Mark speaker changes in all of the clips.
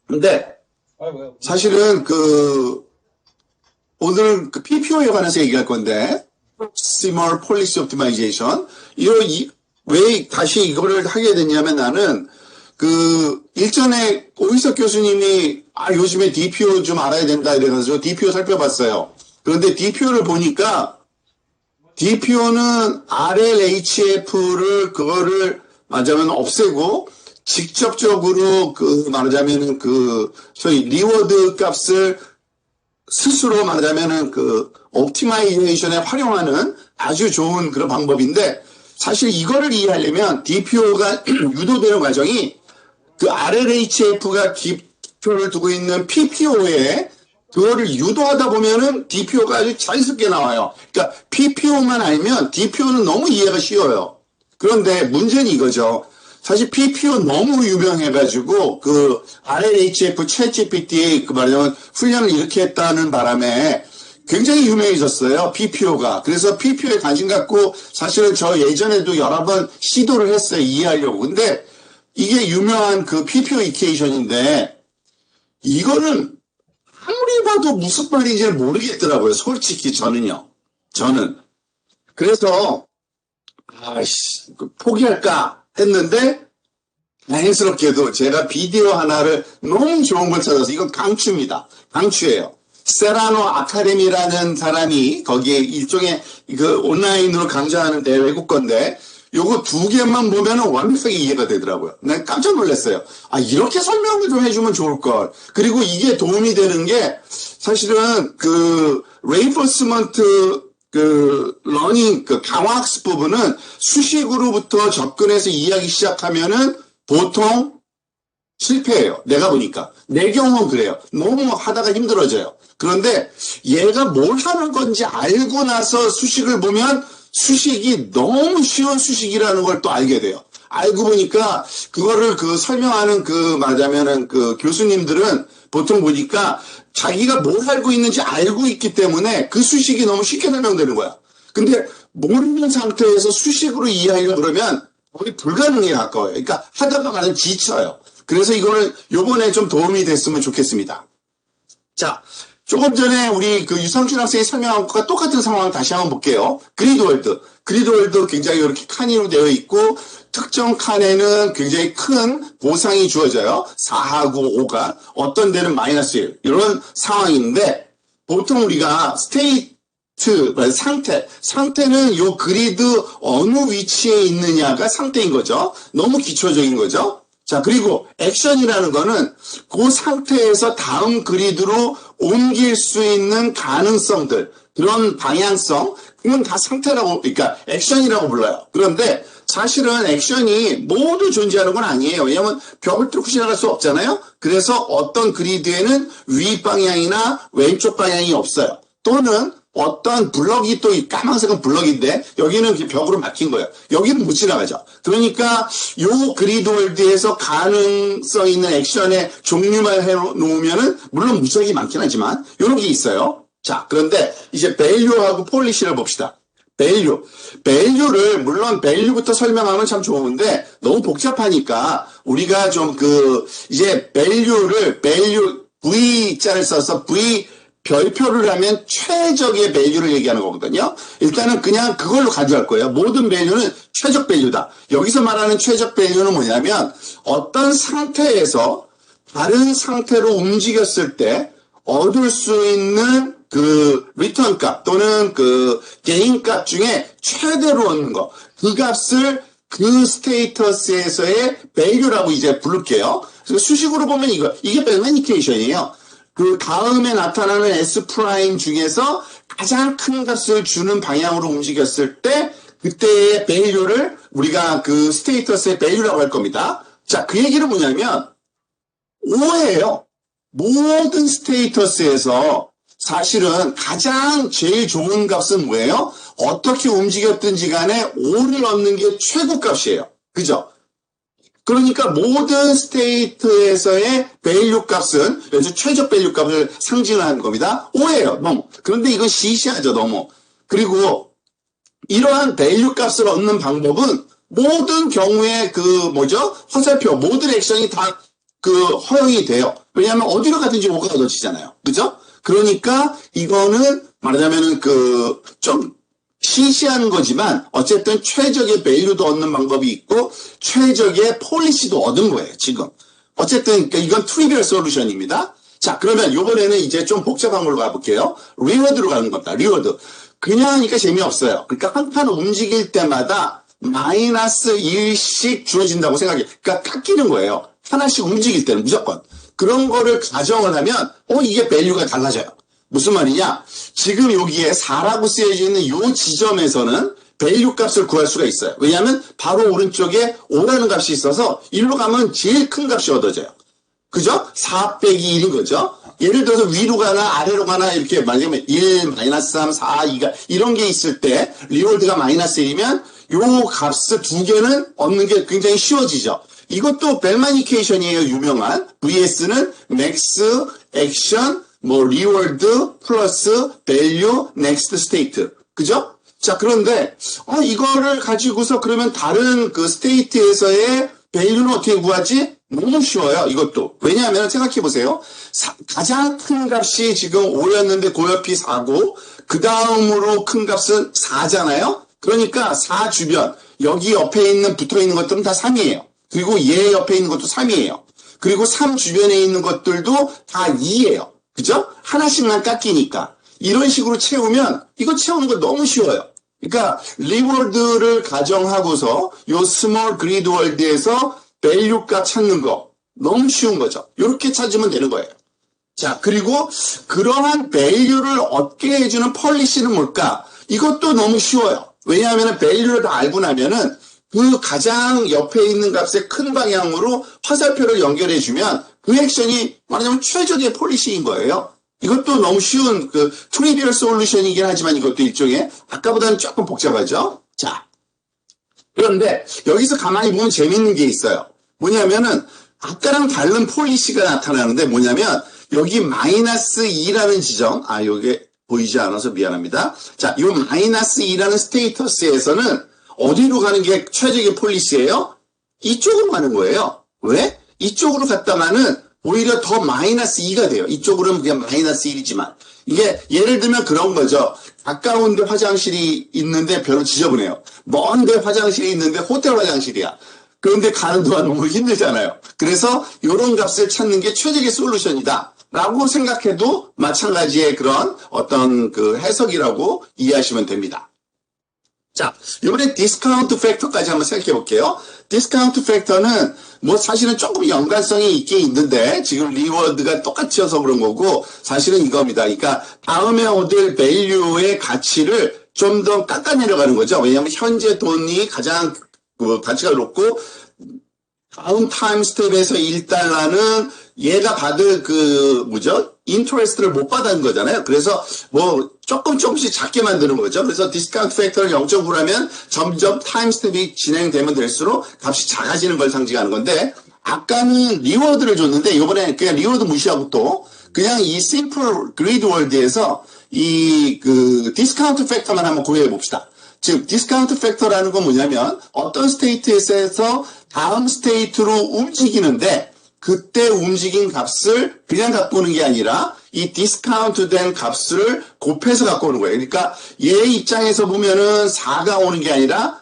Speaker 1: 근데 사실은 오늘은 PPO에 관해서 얘기할 건데, Proximal Policy Optimization. 왜 다시 이거를 하게 됐냐면 나는 일전에 오희석 교수님이 요즘에 DPO 좀 알아야 된다 이래가지고 DPO 살펴봤어요. 그런데 DPO를 보니까 DPO는 RLHF를 그거를 말하자면 없애고 직접적으로 말하자면은 소위 리워드 값을 스스로 말하자면은 옵티마이제이션에 활용하는 아주 좋은 그런 방법인데 사실 이거를 이해하려면 DPO가 유도되는 과정이 RLHF가 기표를 두고 있는 PPO에 그거를 유도하다 보면은 DPO가 아주 자연스럽게 나와요. 그러니까 PPO만 알면 DPO는 너무 이해가 쉬워요. 그런데 문제는 이거죠. 사실 PPO 너무 유명해가지고 RLHF 챗GPT 말하자면 훈련을 이렇게 했다는 바람에 굉장히 유명해졌어요. PPO가. 그래서 PPO에 관심 갖고 사실은 저 예전에도 여러 번 시도를 했어요. 이해하려고. 근데 이게 유명한 PPO 이케이션인데 이거는 아무리 봐도 무슨 말인지 모르겠더라고요. 솔직히 저는요. 그래서 포기할까 했는데 다행스럽게도 제가 비디오 하나를 너무 좋은 걸 찾아서 이건 강추입니다. 강추예요. 세라노 아카데미라는 사람이 거기에 일종의 온라인으로 강좌하는데 외국 건데 요거 두 개만 보면은 완벽하게 이해가 되더라고요. 난 깜짝 놀랐어요. 이렇게 설명을 좀 해주면 좋을걸. 그리고 이게 도움이 되는 게 사실은 레인포스먼트 러닝 강화학습 부분은 수식으로부터 접근해서 이해하기 시작하면은 보통 실패해요. 내가 보니까. 내 경우는 그래요. 너무 하다가 힘들어져요. 그런데 얘가 뭘 하는 건지 알고 나서 수식을 보면 수식이 너무 쉬운 수식이라는 걸 또 알게 돼요. 알고 보니까 그거를 설명하는 말하자면은 교수님들은 보통 보니까 자기가 뭘 알고 있는지 알고 있기 때문에 그 수식이 너무 쉽게 설명되는 거야. 근데 모르는 상태에서 수식으로 이해하려고 그러면 거의 불가능에 가까워요. 그러니까 하다가 가는 지쳐요. 그래서 이거는 요번에 좀 도움이 됐으면 좋겠습니다. 자, 조금 전에 우리 유성준 학생이 설명한 것과 똑같은 상황을 다시 한번 볼게요. 그리드월드 굉장히 이렇게 칸으로 되어 있고 특정 칸에는 굉장히 큰 보상이 주어져요. 4하고 5가 어떤 데는 -1 이런 상황인데 보통 우리가 상태는 요 그리드 어느 위치에 있느냐가 상태인 거죠. 너무 기초적인 거죠. 자, 그리고 액션이라는 거는 그 상태에서 다음 그리드로 옮길 수 있는 가능성들, 그런 방향성, 그건 다 상태라고, 그러니까 액션이라고 불러요. 그런데 사실은 액션이 모두 존재하는 건 아니에요. 왜냐하면 벽을 뚫고 지나갈 수 없잖아요. 그래서 어떤 그리드에는 위 방향이나 왼쪽 방향이 없어요. 또는 어떤 블럭이 또 까만색은 블럭인데 여기는 벽으로 막힌 거예요. 여기는 못 지나가죠. 그러니까 요 그리드월드에서 가능성 있는 액션의 종류만 해놓으면은 물론 무척이 많긴 하지만 이런 게 있어요. 자, 그런데 이제 밸류하고 폴리시를 봅시다. 밸류를 물론 밸류부터 설명하면 참 좋은데 너무 복잡하니까 우리가 좀 이제 밸류 V자를 써서 별표를 하면 최적의 밸류를 얘기하는 거거든요. 일단은 그냥 그걸로 가져갈 거예요. 모든 밸류는 최적 밸류다. 여기서 말하는 최적 밸류는 뭐냐면 어떤 상태에서 다른 상태로 움직였을 때 얻을 수 있는 리턴 값 또는 게인 값 중에 최대로 얻는 거. 그 값을 스테이터스에서의 밸류라고 이제 부를게요. 그래서 수식으로 보면 이게 벨만 이퀘이션이에요. 다음에 나타나는 S 프라임 중에서 가장 큰 값을 주는 방향으로 움직였을 때 그때의 밸류를 우리가 스테이터스의 밸류라고 할 겁니다. 자, 그 얘기는 뭐냐면 5예요. 모든 스테이터스에서 사실은 가장 제일 좋은 값은 뭐예요? 어떻게 움직였든지 간에 5를 얻는 게 최고 값이에요. 그죠? 그러니까 모든 스테이트에서의 밸류 값은 그래서 최적 밸류 값을 상징하는 겁니다. 5예요. 너무. 그런데 이건 시시하죠. 너무. 그리고 이러한 밸류 값을 얻는 방법은 모든 경우에 화살표, 모든 액션이 다 허용이 돼요. 왜냐하면 어디로 가든지 O가 얻어지잖아요. 그죠? 그러니까 이거는 말하자면은 좀 시시한 거지만 어쨌든 최적의 밸류도 얻는 방법이 있고 최적의 폴리시도 얻은 거예요, 지금. 어쨌든 이건 트리비얼 솔루션입니다. 자, 그러면 이번에는 이제 좀 복잡한 걸로 가볼게요. 리워드로 가는 겁니다. 리워드. 그냥 하니까 재미없어요. 그러니까 한 칸 움직일 때마다 마이너스 1씩 주어진다고 생각해요. 그러니까 깎이는 거예요. 하나씩 움직일 때는 무조건. 그런 거를 가정을 하면 이게 밸류가 달라져요. 무슨 말이냐? 지금 여기에 4라고 쓰여져 있는 이 지점에서는 밸류 값을 구할 수가 있어요. 왜냐하면 바로 오른쪽에 5라는 값이 있어서 1로 가면 제일 큰 값이 얻어져요. 그죠? 4 빼기 1인 거죠. 예를 들어서 위로 가나 아래로 가나 이렇게 만약에 1, 마이너스 3, 4, 2가 이런 게 있을 때 리월드가 마이너스 1이면 요 값을 두 개는 얻는 게 굉장히 쉬워지죠. 이것도 벨만 이퀘이션이에요. 유명한. VS는 맥스, 액션, 리워드, 플러스, 밸류, 넥스트 스테이트. 그죠? 자, 그런데, 이거를 가지고서 그러면 다른 스테이트에서의 밸류는 어떻게 구하지? 너무 쉬워요, 이것도. 왜냐하면 생각해보세요. 가장 큰 값이 지금 5였는데 그 옆이 4고, 그 다음으로 큰 값은 4잖아요? 그러니까 4 주변, 여기 옆에 붙어 있는 것들은 다 3이에요. 그리고 얘 옆에 있는 것도 3이에요. 그리고 3 주변에 있는 것들도 다 2예요. 그죠? 하나씩만 깎이니까. 이런 식으로 채우면, 이거 채우는 거 너무 쉬워요. 그러니까, 리워드를 가정하고서, 요 스몰 그리드 월드에서 밸류 값 찾는 거, 너무 쉬운 거죠. 이렇게 찾으면 되는 거예요. 자, 그리고, 그러한 밸류를 얻게 해주는 폴리시는 뭘까? 이것도 너무 쉬워요. 왜냐하면 밸류를 다 알고 나면은, 그 가장 옆에 있는 값의 큰 방향으로 화살표를 연결해주면 그 액션이 말하자면 최적의 폴리시인 거예요. 이것도 너무 쉬운 트리비얼 솔루션이긴 하지만 이것도 일종의 아까보다는 조금 복잡하죠. 자, 그런데 여기서 가만히 보면 재밌는 게 있어요. 뭐냐면은 아까랑 다른 폴리시가 나타나는데 뭐냐면 여기 마이너스 2라는 지점, 요게 보이지 않아서 미안합니다. 자, 이 마이너스 2라는 스테이터스에서는 어디로 가는 게 최적의 폴리시예요? 이쪽으로 가는 거예요. 왜? 이쪽으로 갔다가는 오히려 더 마이너스 2가 돼요. 이쪽으로는 그냥 마이너스 1이지만. 이게 예를 들면 그런 거죠. 가까운 데 화장실이 있는데 별로 지저분해요. 먼 데 화장실이 있는데 호텔 화장실이야. 그런데 가는 동안 너무 힘들잖아요. 그래서 이런 값을 찾는 게 최적의 솔루션이다. 라고 생각해도 마찬가지의 그런 어떤 해석이라고 이해하시면 됩니다. 자, 이번에 디스카운트 팩터까지 한번 생각해 볼게요. 디스카운트 팩터는 사실은 조금 연관성이 있긴 있는데 지금 리워드가 똑같이어서 그런 거고 사실은 이겁니다. 그러니까 다음에 얻을 밸류의 가치를 좀 더 깎아내려가는 거죠. 왜냐하면 현재 돈이 가장 가치가 높고 다음 타임 스텝에서 1달러는 얘가 받을 인터레스트를 못 받은 거잖아요. 그래서 조금씩 작게 만드는 거죠. 그래서 디스카운트 팩터를 0.9라면 점점 타임 스텝이 진행되면 될수록 값이 작아지는 걸 상징하는 건데 아까는 리워드를 줬는데 이번에 그냥 리워드 무시하고 또 그냥 이 심플 그리드 월드에서 이 디스카운트 팩터만 한번 고려해 봅시다. 즉 디스카운트 팩터라는 건 뭐냐면 어떤 스테이트에서 다음 스테이트로 움직이는데 그때 움직인 값을 그냥 갖고 오는 게 아니라 이 디스카운트 된 값을 곱해서 갖고 오는 거예요. 그러니까 얘 입장에서 보면은 4가 오는 게 아니라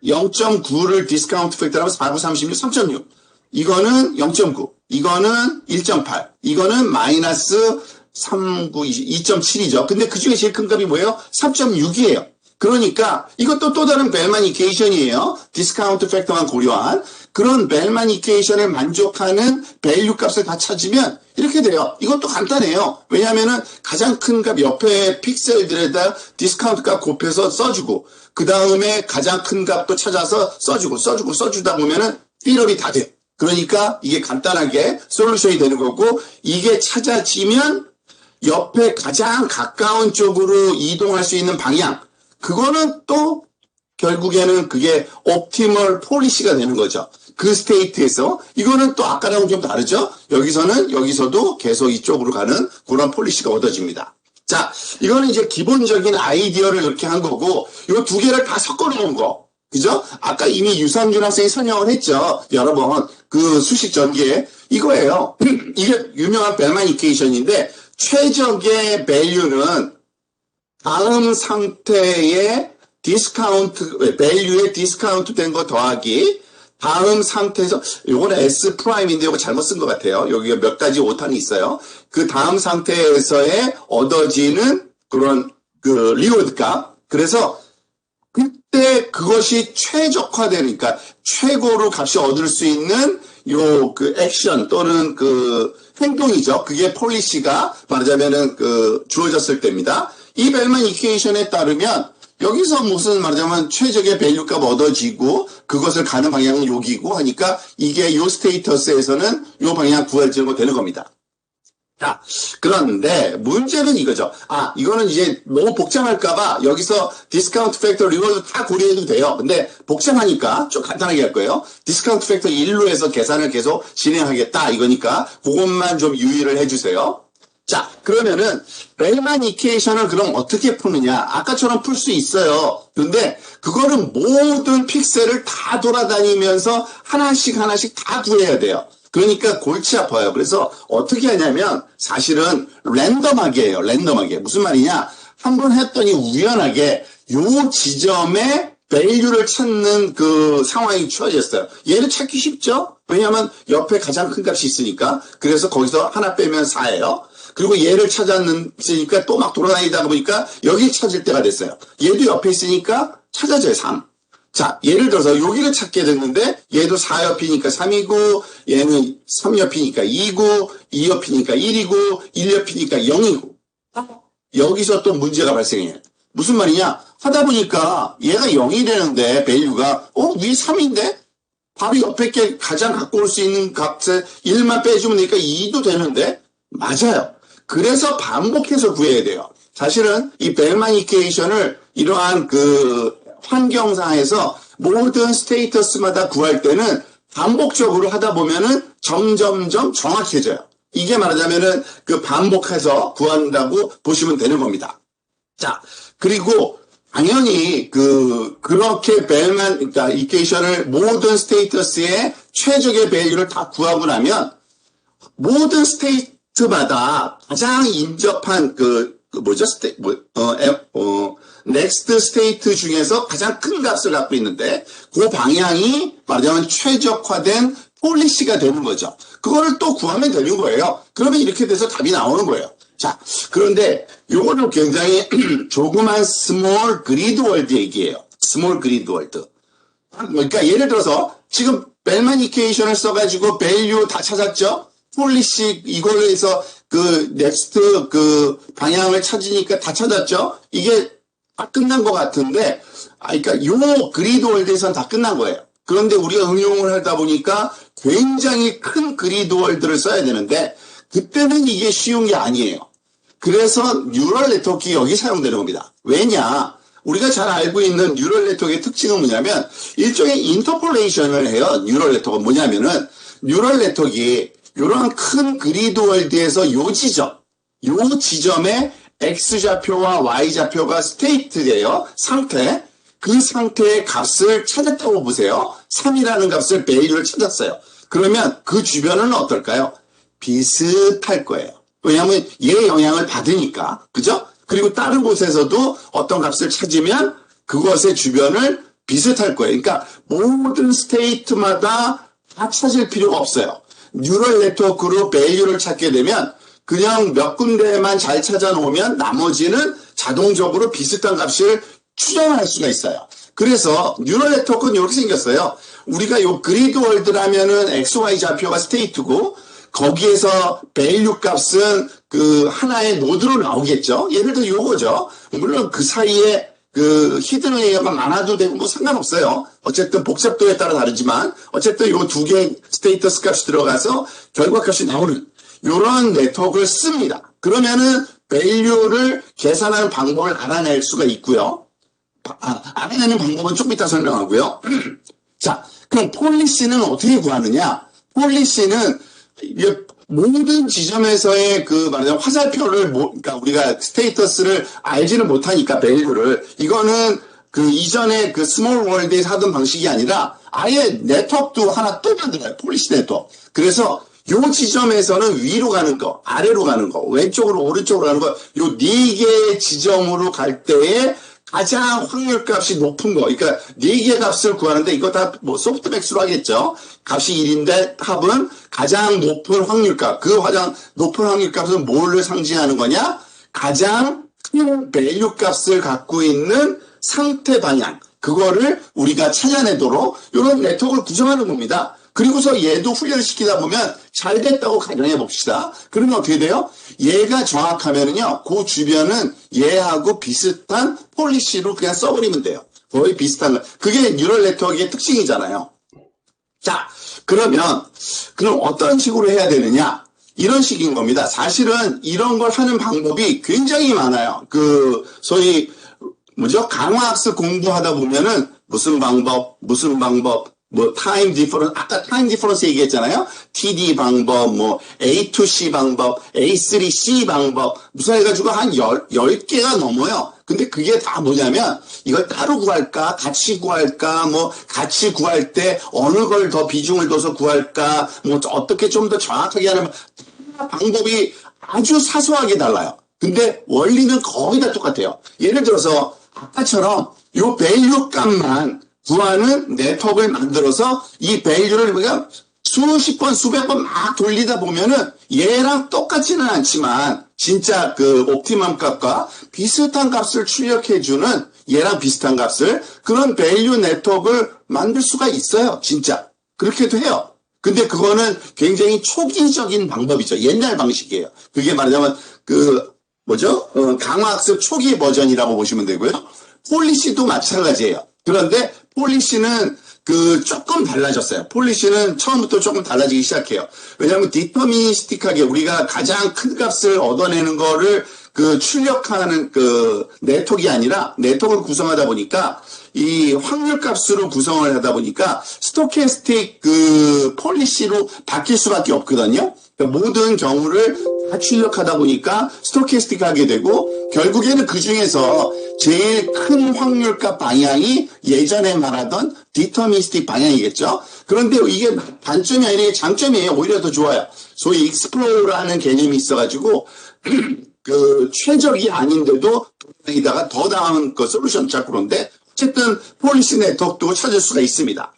Speaker 1: 0.9를 디스카운트 팩터라면 4, 9, 36, 3.6. 이거는 0.9. 이거는 1.8. 이거는 마이너스 3, 9, 2.7이죠. 근데 그 중에 제일 큰 값이 뭐예요? 3.6이에요. 그러니까 이것도 또 다른 벨만 이퀘이션이에요. 디스카운트 팩터만 고려한 그런 벨만 이퀘이션에 만족하는 밸류 값을 다 찾으면 이렇게 돼요. 이것도 간단해요. 왜냐하면은 가장 큰 값 옆에 픽셀들에다 디스카운트 값 곱해서 써주고 그 다음에 가장 큰 값도 찾아서 써주다 보면은 필업이 다 돼요. 그러니까 이게 간단하게 솔루션이 되는 거고 이게 찾아지면 옆에 가장 가까운 쪽으로 이동할 수 있는 방향 그거는 또 결국에는 그게 옵티멀 폴리시가 되는 거죠. 그 스테이트에서 이거는 또 아까랑은 좀 다르죠. 여기서도 계속 이쪽으로 가는 그런 폴리시가 얻어집니다. 자, 이거는 이제 기본적인 아이디어를 이렇게 한 거고 이거 두 개를 다 섞어 놓은 거. 그죠? 아까 이미 유상준 학생이 설명을 했죠. 여러 번. 그 수식 전개. 이거예요. 이게 유명한 벨만 이퀘이션인데, 최적의 value는 다음 상태의 디스카운트, value의 디스카운트 된 거 더하기, 다음 상태에서, 요거는 S 프라임인데 요거 잘못 쓴 것 같아요. 여기가 몇 가지 오탄이 있어요. 그 다음 상태에서의 얻어지는 그런 그 리워드 값. 그래서 그때 그것이 최적화되니까 최고로 값이 얻을 수 있는 요 그 액션 또는 그 행동이죠. 그게 폴리시가 말하자면은 그 주어졌을 때입니다. 이 벨만 이퀘이션에 따르면 여기서 무슨 말하자면 최적의 밸류 값 얻어지고 그것을 가는 방향은 여기고 하니까 이게 요 스테이터스에서는 요 방향 구해지는 되는 겁니다. 자, 그런데 문제는 이거죠. 아, 이거는 이제 너무 복잡할까봐 여기서 디스카운트 팩터 리워드 다 고려해도 돼요. 근데 복잡하니까 좀 간단하게 할 거예요. 디스카운트 팩터 1로 해서 계산을 계속 진행하겠다 이거니까 그것만 좀 유의를 해주세요. 자, 그러면은 벨만 이퀘이션을 그럼 어떻게 푸느냐? 아까처럼 풀 수 있어요. 근데 그거는 모든 픽셀을 다 돌아다니면서 하나씩 다 구해야 돼요. 그러니까 골치 아파요. 그래서 어떻게 하냐면 사실은 랜덤하게 해요. 랜덤하게. 무슨 말이냐? 한번 했더니 우연하게 요 지점에 밸류를 찾는 그 상황이 주어졌어요. 얘를 찾기 쉽죠? 왜냐하면 옆에 가장 큰 값이 있으니까. 그래서 거기서 하나 빼면 4예요. 그리고 얘를 찾았으니까 또 막 돌아다니다 보니까 여기 찾을 때가 됐어요. 얘도 옆에 있으니까 찾아져요. 3. 자, 예를 들어서 여기를 찾게 됐는데 얘도 4옆이니까 3이고 얘는 3옆이니까 2고 2옆이니까 1이고 1옆이니까 0이고 여기서 또 문제가 발생해요. 무슨 말이냐? 하다 보니까 얘가 0이 되는데 밸류가 위에 3인데? 바로 옆에 게 가장 갖고 올 수 있는 값을 1만 빼주면 되니까 2도 되는데? 맞아요. 그래서 반복해서 구해야 돼요. 사실은 이 벨만 이퀘이션을 이러한 그 환경상에서 모든 스테이터스마다 구할 때는 반복적으로 하다 보면은 점점점 정확해져요. 이게 말하자면은 그 반복해서 구한다고 보시면 되는 겁니다. 자, 그리고 당연히 그렇게 벨만 그러니까 이퀘이션을 모든 스테이터스의 최적의 밸류를 다 구하고 나면 모든 스테이트마다 가장 인접한 넥스트 스테이트 중에서 가장 큰 값을 갖고 있는데 그 방향이 말하자면 최적화된 폴리시가 되는 거죠. 그거를 또 구하면 되는 거예요. 그러면 이렇게 돼서 답이 나오는 거예요. 자, 그런데 요거는 굉장히 조그만 스몰 그리드 월드 얘기예요. 스몰 그리드 월드. 그러니까 예를 들어서 지금 벨만 이퀘이션을 써가지고 밸류 다 찾았죠? 폴리시 이걸로 해서 그 넥스트 그 방향을 찾으니까 다 찾았죠? 이게 다 끝난 것 같은데, 그러니까 요 그리드 월드에서는 다 끝난 거예요. 그런데 우리가 응용을 하다 보니까 굉장히 큰 그리드 월드를 써야 되는데, 그때는 이게 쉬운 게 아니에요. 그래서 뉴럴 네트워크 여기 사용되는 겁니다. 왜냐? 우리가 잘 알고 있는 뉴럴 네트워크의 특징은 뭐냐면, 일종의 인터폴레이션을 해요. 뉴럴 네트워크가 뭐냐면은, 뉴럴 네트워크가 이런 큰 그리드 월드에서 요 지점에 X좌표와 Y좌표가 스테이트예요. 상태. 그 상태의 값을 찾았다고 보세요. 3이라는 값을 밸류를 찾았어요. 그러면 그 주변은 어떨까요? 비슷할 거예요. 왜냐하면 얘 영향을 받으니까. 그죠? 그리고 다른 곳에서도 어떤 값을 찾으면 그것의 주변을 비슷할 거예요. 그러니까 모든 스테이트마다 다 찾을 필요가 없어요. 뉴럴 네트워크로 밸류를 찾게 되면 그냥 몇 군데만 잘 찾아놓으면 나머지는 자동적으로 비슷한 값을 추정할 수가 있어요. 그래서 뉴럴 네트워크는 이렇게 생겼어요. 우리가 요 그리드 월드라면은 XY 좌표가 스테이트고 거기에서 밸류 값은 그 하나의 노드로 나오겠죠. 예를 들어 요거죠. 물론 그 사이에 그 히든 레이어가 많아도 되고 뭐 상관없어요. 어쨌든 복잡도에 따라 다르지만 어쨌든 요 두 개의 스테이터스 값이 들어가서 결과 값이 나오는 요런 네트워크를 씁니다. 그러면은 밸류를 계산하는 방법을 알아낼 수가 있고요. 알아내는 방법은 좀 이따 설명하고요. 자, 그럼 폴리시는 어떻게 구하느냐? 폴리시는 모든 지점에서의 그 말하자면 화살표를 그러니까 우리가 스테이터스를 알지는 못하니까 밸류를 이거는 그 이전에 그 스몰 월드에서 하던 방식이 아니라 아예 네트워크도 하나 또 만들어요. 폴리시 네트워크. 그래서 요 지점에서는 위로 가는 거, 아래로 가는 거, 왼쪽으로 오른쪽으로 가는 거, 요 네 개의 지점으로 갈 때에 가장 확률 값이 높은 거. 그러니까 네 개의 값을 구하는데 이거 다 뭐 소프트맥스로 하겠죠. 값이 1인데 합은 가장 높은 확률 값. 그 가장 높은 확률 값은 뭘로 상징하는 거냐? 가장 큰 밸류 값을 갖고 있는 상태 방향. 그거를 우리가 찾아내도록 이런 네트워크를 구성하는 겁니다. 그리고서 얘도 훈련시키다 보면 잘 됐다고 가정해 봅시다. 그러면 어떻게 돼요? 얘가 정확하면은요, 그 주변은 얘하고 비슷한 폴리시로 그냥 써버리면 돼요. 거의 비슷한 거. 그게 뉴럴 네트워크의 특징이잖아요. 자, 그럼 어떤 식으로 해야 되느냐? 이런 식인 겁니다. 사실은 이런 걸 하는 방법이 굉장히 많아요. 소위, 강화학습 공부하다 보면은 무슨 방법, 타임 디퍼런스, 아까 타임 디퍼런스 얘기했잖아요. TD 방법, A to C 방법, A3C 방법, 무슨 해가지고 한 10개가 넘어요. 근데 그게 다 뭐냐면, 이걸 따로 구할까, 같이 구할까, 같이 구할 때 어느 걸 더 비중을 둬서 구할까, 어떻게 좀 더 정확하게 하는 방법이 아주 사소하게 달라요. 근데 원리는 거의 다 똑같아요. 예를 들어서, 아까처럼 요 밸류 값만 구하는 네트워크를 만들어서 이 밸류를 우리가 수십 번, 수백 번 막 돌리다 보면은 얘랑 똑같지는 않지만 진짜 그 옵티멈 값과 비슷한 값을 출력해주는 얘랑 비슷한 값을 그런 밸류 네트워크를 만들 수가 있어요. 진짜. 그렇게도 해요. 근데 그거는 굉장히 초기적인 방법이죠. 옛날 방식이에요. 그게 말하자면 강화학습 초기 버전이라고 보시면 되고요. 폴리시도 마찬가지예요. 그런데 폴리시는 조금 달라졌어요. 폴리시는 처음부터 조금 달라지기 시작해요. 왜냐하면 디터미니스틱하게 우리가 가장 큰 값을 얻어내는 거를 출력하는 네트워크가 아니라 네트워크를 구성하다 보니까 이 확률 값으로 구성을 하다 보니까 스토캐스틱 폴리시로 바뀔 수밖에 없거든요. 그러니까 모든 경우를 다 출력하다 보니까 스토캐스틱하게 되고 결국에는 그 중에서 제일 큰 확률값 방향이 예전에 말하던 디터미니스틱 방향이겠죠. 그런데 이게 단점이 아니라 장점이에요. 오히려 더 좋아요. 소위 익스플로러라는 개념이 있어가지고 최적이 아닌데도 이다가 더 나은 솔루션 찾고 그런데 어쨌든 폴리시 네트워크도 찾을 수가 있습니다.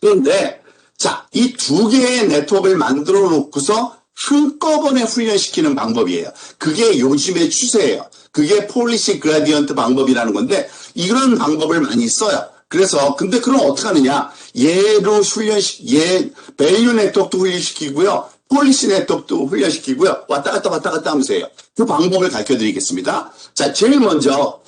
Speaker 1: 그런데 자, 이 두 개의 네트워크를 만들어 놓고서 한꺼번에 훈련시키는 방법이에요. 그게 요즘의 추세예요. 그게 폴리시 그라디언트 방법이라는 건데 이런 방법을 많이 써요. 그래서 근데 그럼 어떻게 하느냐? 얘 밸류 네트워크도 훈련시키고요. 폴리시 네트워크도 훈련시키고요. 왔다 갔다 하면서 해요. 그 방법을 가르쳐 드리겠습니다. 자, 제일 먼저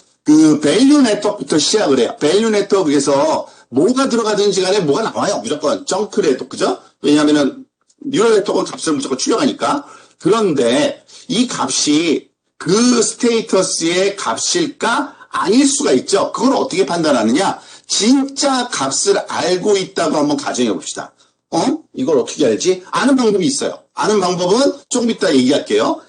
Speaker 1: 밸류 네트워크부터 시작을 해요. 밸류 네트워크에서 뭐가 들어가든지 간에 뭐가 나와요. 무조건 정크 네트워크, 그죠? 왜냐하면은 뉴럴 네트워크 값을 무조건 출력하니까. 그런데 이 값이 그 스테이터스의 값일까? 아닐 수가 있죠. 그걸 어떻게 판단하느냐? 진짜 값을 알고 있다고 한번 가정해 봅시다. 이걸 어떻게 알지? 아는 방법이 있어요. 아는 방법은 조금 이따 얘기할게요.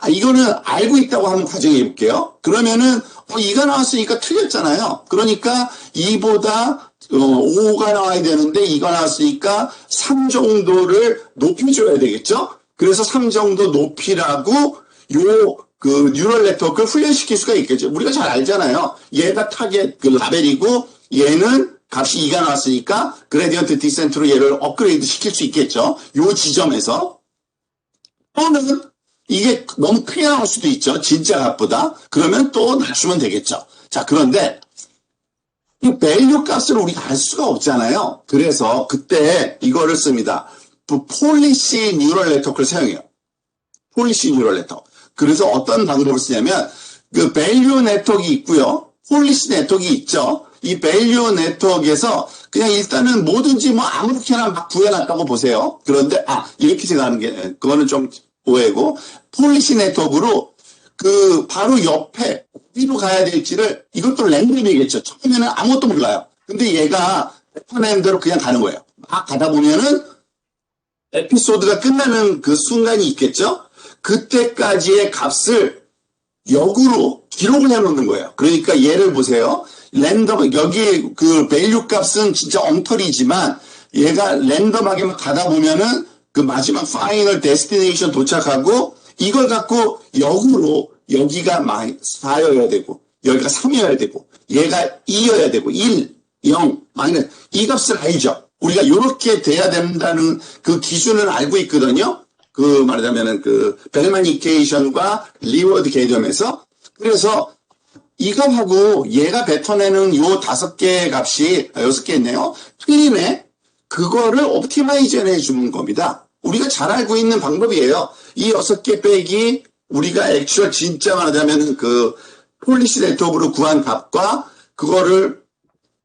Speaker 1: 이거는 알고 있다고 한번 가정해 볼게요. 그러면은, 이가 나왔으니까 틀렸잖아요. 그러니까 2보다 5가 나와야 되는데 2가 나왔으니까 3 정도를 높여줘야 되겠죠? 그래서 3 정도 높이라고 뉴럴 네트워크를 훈련시킬 수가 있겠죠. 우리가 잘 알잖아요. 얘가 타겟 라벨이고 얘는 값이 2가 나왔으니까 그레디언트 디센트로 얘를 업그레이드 시킬 수 있겠죠. 요 지점에서. 또는 이게 너무 크게 나올 수도 있죠. 진짜 값보다. 그러면 또 낮추면 되겠죠. 자, 그런데 이 밸류 값을 우리가 알 수가 없잖아요. 그래서 그때 이거를 씁니다. 폴리시 뉴럴 네트워크를 사용해요. 폴리시 뉴럴 네트워크. 그래서 어떤 방법을 쓰냐면 밸류 네트워크 있고요. 폴리시 네트워크 있죠. 이 밸류 네트워크에서 그냥 일단은 뭐든지 아무렇게나 막 구해놨다고 보세요. 그런데 이렇게 생각하는 게 그거는 좀 오해고 폴리시 네트워크로 바로 옆에 어디로 가야 될지를 이것도 랜덤이겠죠. 처음에는 아무것도 몰라요. 근데 얘가 패턴 대로 그냥 가는 거예요. 막 가다 보면은 에피소드가 끝나는 그 순간이 있겠죠. 그때까지의 값을 역으로 기록을 해놓는 거예요. 그러니까 예를 보세요. 랜덤, 여기 그 밸류 값은 진짜 엉터리지만 얘가 랜덤하게만 가다 보면은 그 마지막 파이널 데스티네이션 도착하고 이걸 갖고 역으로 여기가 4여야 되고 여기가 3이어야 되고 얘가 2여야 되고 1, 0, 마이너스 이 값을 알죠. 우리가 이렇게 돼야 된다는 그 기준을 알고 있거든요. 그 말하자면은 그 벨만 이퀘이션과 리워드 개념에서. 그래서 이거하고 얘가 뱉어내는 요 5개 값이 6개 있네요. 틀리네. 그거를 옵티마이징 해주는 겁니다. 우리가 잘 알고 있는 방법이에요. 이 6개 빼기 우리가 액츄얼 진짜 말하자면 그 폴리시 네트워크로 구한 값과 그거를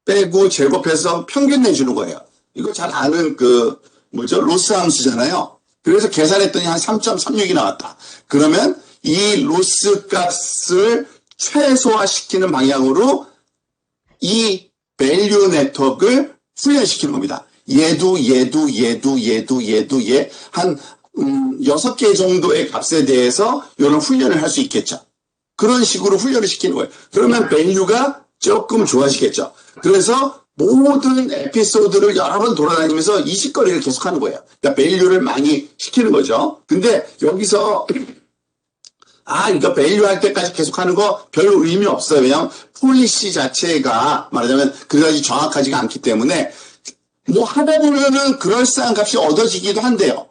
Speaker 1: 빼고 제곱해서 평균 내주는 거예요. 이거 잘 아는 그 뭐죠? 로스 함수잖아요. 그래서 계산했더니 한 3.36이 나왔다. 그러면 이 로스 값을 최소화시키는 방향으로 이 밸류 네트워크를 훈련시키는 겁니다. 얘도 한 6개 정도의 값에 대해서 이런 훈련을 할 수 있겠죠. 그런 식으로 훈련을 시키는 거예요. 그러면 밸류가 조금 좋아지겠죠. 그래서 모든 에피소드를 여러 번 돌아다니면서 이 짓거리를 계속하는 거예요. 그러니까 밸류를 많이 시키는 거죠. 근데 여기서 이거 밸류 할 때까지 계속하는 거 별로 의미 없어요. 왜냐하면 폴리시 자체가 말하자면 그다지 정확하지가 않기 때문에 뭐 하다 보면은 그럴싸한 값이 얻어지기도 한대요.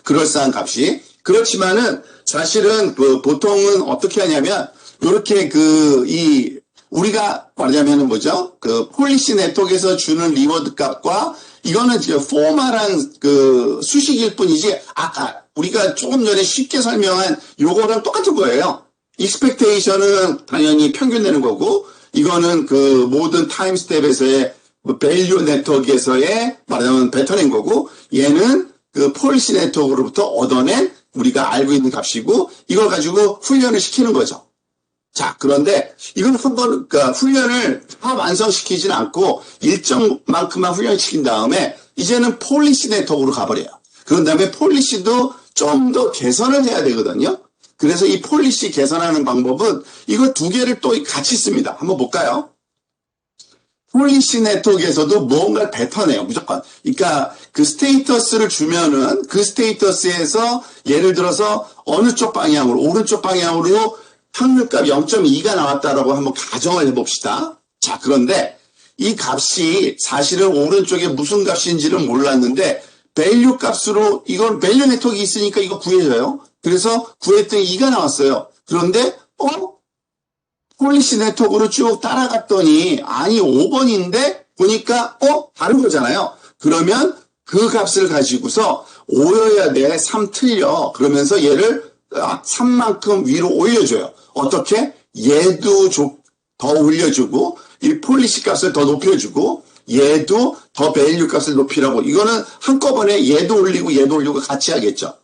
Speaker 1: 그럴싸한 값이. 그렇지만은 사실은 그 보통은 어떻게 하냐면 이렇게 우리가 말하자면은 뭐죠? 그 폴리시 네트워크에서 주는 리워드 값과 이거는 이제 포멀한 그 수식일 뿐이지 아까 우리가 조금 전에 쉽게 설명한 요거랑 똑같은 거예요. 익스펙테이션은 당연히 평균 내는 거고 이거는 그 모든 타임 스텝에서의 밸류 네트워크에서의 말하자면 뱉어낸 거고 얘는 그 폴리시 네트워크로부터 얻어낸 우리가 알고 있는 값이고 이걸 가지고 훈련을 시키는 거죠. 자, 그런데 이건 한번 그러니까 훈련을 다 완성시키진 않고 일정만큼만 훈련시킨 다음에 이제는 폴리시 네트워크로 가버려요. 그런 다음에 폴리시도 좀 더 개선을 해야 되거든요. 그래서 이 폴리시 개선하는 방법은 이거 2개를 또 같이 씁니다. 한번 볼까요? 폴리시 네트워크에서도 무언가를 뱉어내요. 무조건. 그러니까 그 스테이터스를 주면은 그 스테이터스에서 예를 들어서 어느 쪽 방향으로 오른쪽 방향으로 확률값 0.2가 나왔다라고 한번 가정을 해봅시다. 자, 그런데 이 값이 사실은 오른쪽에 무슨 값인지는 몰랐는데 밸류 값으로 이건 밸류 네트워크 있으니까 이거 구해줘요. 그래서 구했더니 2가 나왔어요. 그런데 폴리시 네트워크로 쭉 따라갔더니 아니 5번인데 보니까 다른 거잖아요. 그러면 그 값을 가지고서 5여야 돼. 3 틀려. 그러면서 얘를 3만큼 위로 올려줘요. 어떻게? 얘도 더 올려주고 이 폴리시 값을 더 높여주고 얘도 더 밸류 값을 높이라고. 이거는 한꺼번에 얘도 올리고 같이 하겠죠.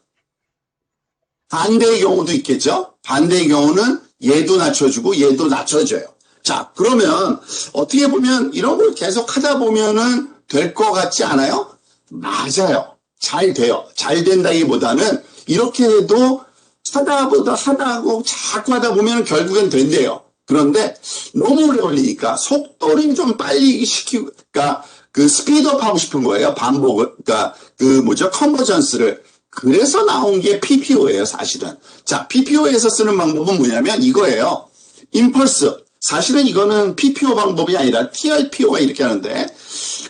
Speaker 1: 반대의 경우도 있겠죠. 반대의 경우는 얘도 낮춰주고 얘도 낮춰줘요. 자, 그러면 어떻게 보면 이런 걸 계속 하다 보면은 될 것 같지 않아요? 맞아요. 잘 돼요. 잘 된다기보다는 이렇게 해도 하다하고 자꾸 하다 보면 결국엔 된대요. 그런데 너무 오래 걸리니까 속도를 좀 빨리 그러니까 그 스피드업 하고 싶은 거예요. 반복을. 그러니까 컨버전스를. 그래서 나온 게 PPO예요, 사실은. 자, PPO에서 쓰는 방법은 뭐냐면 이거예요. 임펄스. 사실은 이거는 PPO 방법이 아니라 TRPO가 이렇게 하는데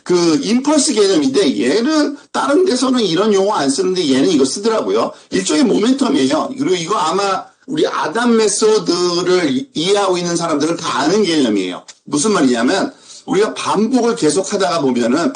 Speaker 1: 그 임펄스 개념인데 얘는 다른 데서는 이런 용어 안 쓰는데 얘는 이거 쓰더라고요. 일종의 모멘텀이에요. 그리고 이거 아마 우리 아담 메소드를 이해하고 있는 사람들은 다 아는 개념이에요. 무슨 말이냐면 우리가 반복을 계속 하다가 보면은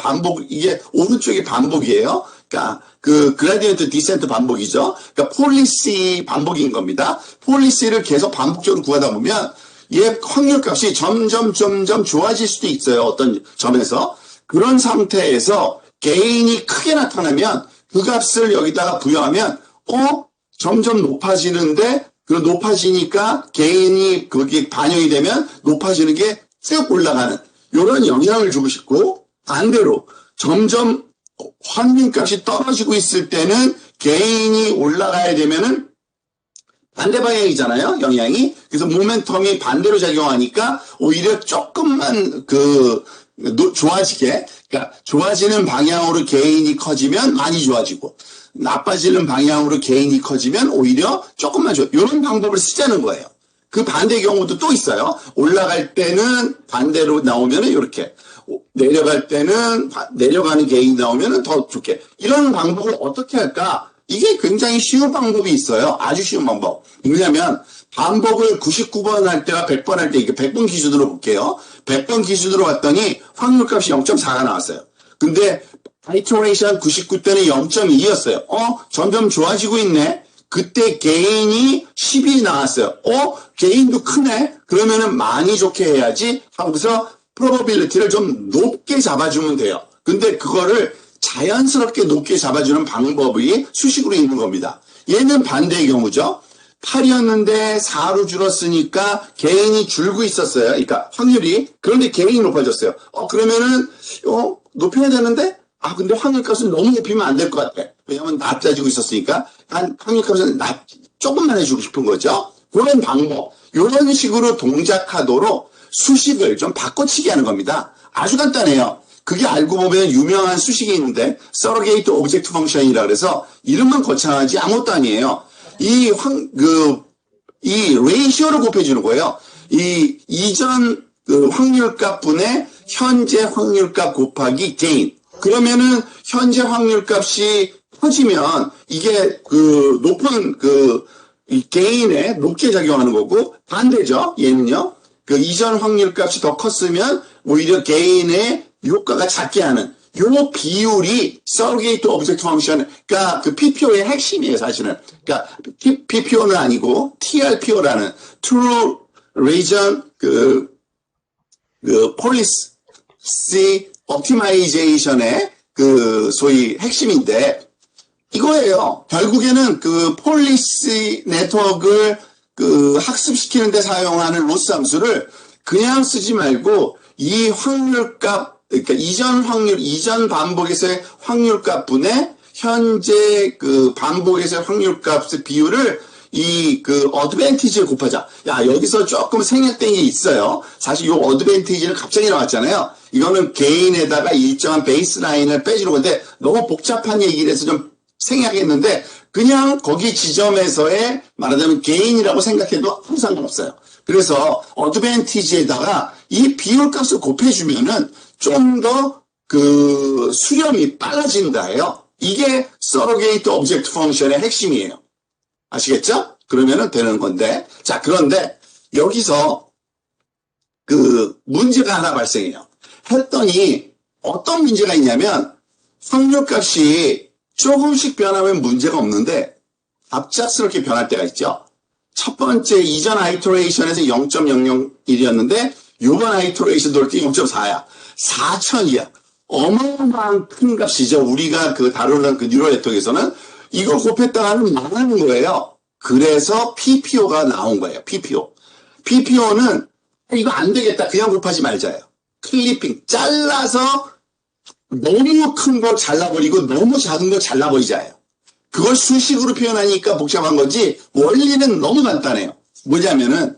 Speaker 1: 이게 오른쪽이 반복이에요. 그러니까 그 그라디언트 디센트 반복이죠. 그러니까 폴리시 반복인 겁니다. 폴리시를 계속 반복적으로 구하다 보면 얘 확률값이 점점 좋아질 수도 있어요. 어떤 점에서. 그런 상태에서 게인이 크게 나타나면 그 값을 여기다가 부여하면 점점 높아지는데 그 높아지니까 게인이 거기에 반영이 되면 높아지는 게 쭉 올라가는 이런 영향을 주고 싶고 반대로 점점 환경값이 떨어지고 있을 때는 게인이 올라가야 되면은 반대 방향이잖아요, 영향이. 그래서 모멘텀이 반대로 작용하니까 오히려 조금만 좋아지게, 그러니까 좋아지는 방향으로 개인이 커지면 많이 좋아지고, 나빠지는 방향으로 개인이 커지면 오히려 조금만 좋아. 이런 방법을 쓰자는 거예요. 그 반대 경우도 또 있어요. 올라갈 때는 반대로 나오면은 이렇게, 내려갈 때는 내려가는 개인이 나오면은 더 좋게. 이런 방법을 어떻게 할까? 이게 굉장히 쉬운 방법이 있어요. 아주 쉬운 방법. 뭐냐면 반복을 99번 할 때와 100번 할 때, 이게 100번 기준으로 볼게요. 100번 기준으로 봤더니 확률값이 0.4가 나왔어요. 근데 아이터레이션 99 때는 0.2였어요. 점점 좋아지고 있네. 그때 게인이 10이 나왔어요. 게인도 크네. 그러면은 많이 좋게 해야지 하고서 프로버빌리티를 좀 높게 잡아주면 돼요. 근데 그거를 자연스럽게 높게 잡아주는 방법이 수식으로 있는 겁니다. 얘는 반대의 경우죠. 8이었는데 4로 줄었으니까 게인이 줄고 있었어요. 그러니까 확률이. 그런데 게인이 높아졌어요. 그러면은 높여야 되는데 근데 확률값은 너무 높이면 안 될 것 같아. 왜냐면 낮아지고 있었으니까 확률값은 조금만 해주고 싶은 거죠. 그런 방법. 이런 식으로 동작하도록 수식을 좀 바꿔치기 하는 겁니다. 아주 간단해요. 그게 알고 보면 유명한 수식이 있는데 서러게이트 오브젝트 펑션이라 그래서 이름만 거창하지 아무것도 아니에요. 이 레이시오를 곱해주는 거예요. 이 이전 확률값 분의 현재 확률값 곱하기 게인. 그러면은 현재 확률값이 커지면 이게 높은 이 게인에 높게 작용하는 거고, 반대죠. 얘는요. 이전 확률값이 더 컸으면 오히려 게인의 효과가 작게 하는 요 비율이 서러게이트 오브젝트 펑션, 그러니까 PPO의 핵심이에요, 사실은. 그러니까 PPO는 아니고 TRPO라는 True Region Policy Optimization의 소위 핵심인데, 이거예요. 결국에는 폴리시 네트워크를 학습시키는 데 사용하는 로스 함수를 그냥 쓰지 말고 이 확률값, 그러니까 이전 반복에서의 확률값 분의 현재 반복에서의 확률값의 비율을 어드밴티지에 곱하자. 여기서 조금 생략된 게 있어요. 사실 이 어드밴티지는 갑자기 나왔잖아요. 이거는 게인에다가 일정한 베이스라인을 빼주는 건데 너무 복잡한 얘기를 해서 좀 생략했는데 그냥 거기 지점에서의 말하자면 게인이라고 생각해도 아무 상관없어요. 그래서 어드밴티지에다가 이 비율값을 곱해주면은 좀 더 수렴이 빨라진다예요. 이게 서러게이트 오브젝트 펑션의 핵심이에요. 아시겠죠? 그러면은 되는 건데. 자, 그런데 여기서 문제가 하나 발생해요. 했더니 어떤 문제가 있냐면 확률값이 조금씩 변하면 문제가 없는데 갑작스럽게 변할 때가 있죠. 첫 번째 이전 아이터레이션에서 0.001이었는데 이번 아이터레이션 돌 때 0.4야. 4천이야. 어마어마한 큰 값이죠. 우리가 다루는 뉴럴 네트워크에서는 이걸 곱했다가는 망하는 거예요. 그래서 PPO가 나온 거예요. PPO. PPO는 이거 안 되겠다. 그냥 곱하지 말자예요. 클리핑. 잘라서 너무 큰 거 잘라버리고 너무 작은 거 잘라버리자예요. 그걸 수식으로 표현하니까 복잡한 거지 원리는 너무 간단해요. 뭐냐면은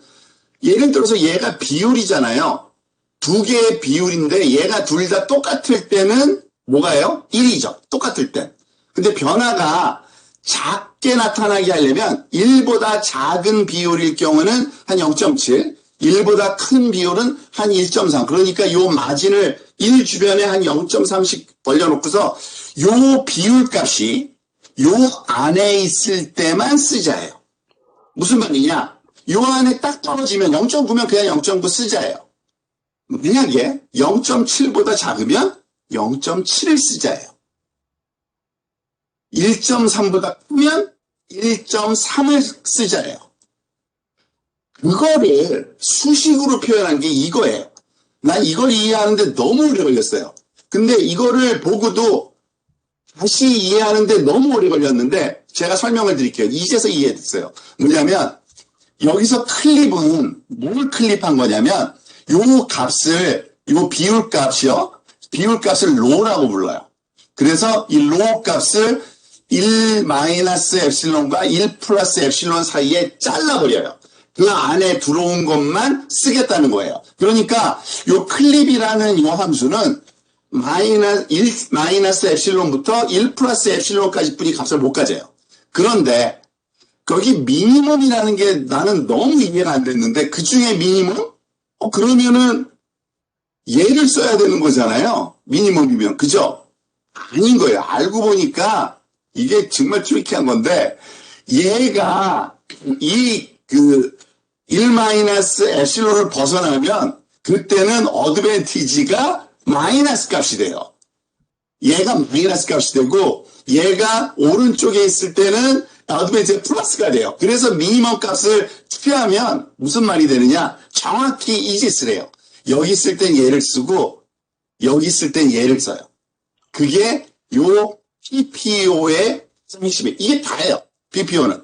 Speaker 1: 예를 들어서 얘가 비율이잖아요. 두 개의 비율인데 얘가 둘 다 똑같을 때는 뭐가요? 1이죠. 똑같을 때. 근데 변화가 작게 나타나게 하려면 1보다 작은 비율일 경우는 한 0.7, 1보다 큰 비율은 한 1.3. 그러니까 요 마진을 1 주변에 한 0.3씩 벌려놓고서 요 비율값이 요 안에 있을 때만 쓰자예요. 무슨 말이냐? 요 안에 딱 떨어지면 0.9면 그냥 0.9 쓰자예요. 만약에 0.7보다 작으면 0.7을 쓰자예요. 1.3보다 크면 1.3을 쓰자예요. 그거를 수식으로 표현한 게 이거예요. 난 이걸 이해하는데 너무 오래 걸렸어요. 근데 이거를 보고도 다시 이해하는데 너무 오래 걸렸는데 제가 설명을 드릴게요. 이제서 이해됐어요. 뭐냐면 여기서 클립은 뭘 클립한 거냐면 요 값을, 요 비율값이요. 비율값을 로라고 불러요. 그래서 이 로 값을 1 마이너스 엡실론과 1 플러스 엡실론 사이에 잘라버려요. 그 안에 들어온 것만 쓰겠다는 거예요. 그러니까 요 클립이라는 요 함수는 1 마이너스 엡실론부터 1 플러스 엡실론까지 뿐이 값을 못 가져요. 그런데 거기 미니멈이라는 게 나는 너무 이해가 안 됐는데 그 중에 미니멈? 그러면은 얘를 써야 되는 거잖아요. 미니멈이면. 그죠? 아닌 거예요. 알고 보니까 이게 정말 트리키한 건데 얘가 이 1 마이너스 엡실론을 벗어나면 그때는 어드밴티지가 마이너스 값이 돼요. 얘가 마이너스 값이 되고 얘가 오른쪽에 있을 때는 어드밴티지가 플러스가 돼요. 그래서 미니멈 값을 취하면 무슨 말이 되느냐? 정확히 이 짓을 해요. 여기 있을 땐 얘를 쓰고 여기 있을 땐 얘를 써요. 그게 요 PPO의 핵심이에요. 이게 다예요. PPO는.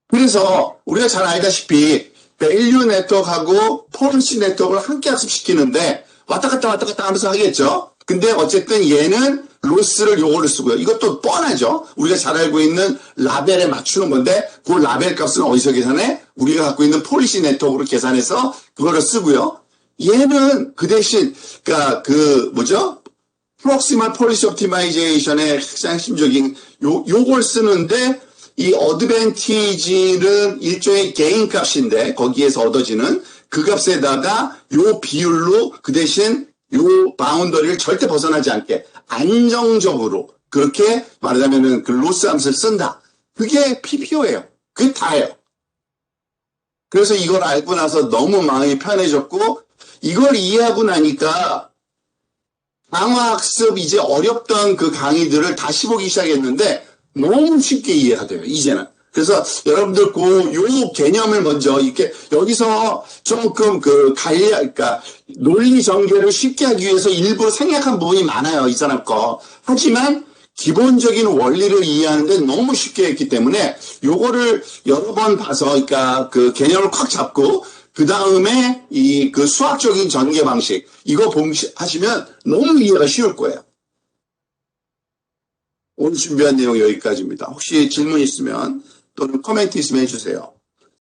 Speaker 1: 그래서 우리가 잘 알다시피 밸류 네트워크하고 폴리시 네트워크를 함께 학습시키는데 왔다 갔다 하면서 하겠죠. 근데 어쨌든 얘는 로스를 요거를 쓰고요. 이것도 뻔하죠. 우리가 잘 알고 있는 라벨에 맞추는 건데 그 라벨 값은 어디서 계산해? 우리가 갖고 있는 폴리시 네트워크로 계산해서 그거를 쓰고요. 얘는 그 대신 그러니까 뭐죠? 프록시멀 폴리시 옵티마이제이션의 핵심적인 요걸 쓰는데 이 어드밴티지는 일종의 게인 값인데 거기에서 얻어지는 그 값에다가 요 비율로 그 대신 요 바운더리를 절대 벗어나지 않게 안정적으로 그렇게 말하자면은 그 로스 함수를 쓴다. 그게 PPO예요. 그게 다예요. 그래서 이걸 알고 나서 너무 마음이 편해졌고 이걸 이해하고 나니까 강화학습 이제 어렵던 그 강의들을 다시 보기 시작했는데 너무 쉽게 이해가 돼요, 이제는. 그래서 여러분들 요 개념을 먼저 이렇게 여기서 조금 그러니까 논리 전개를 쉽게 하기 위해서 일부러 생략한 부분이 많아요, 이 사람 거. 하지만 기본적인 원리를 이해하는데 너무 쉽게 했기 때문에 요거를 여러 번 봐서 그러니까 그 개념을 콱 잡고 그 다음에 그 수학적인 전개 방식 이거 하시면 너무 이해가 쉬울 거예요. 오늘 준비한 내용 여기까지입니다. 혹시 질문 있으면 또는 코멘트 있으면 해주세요.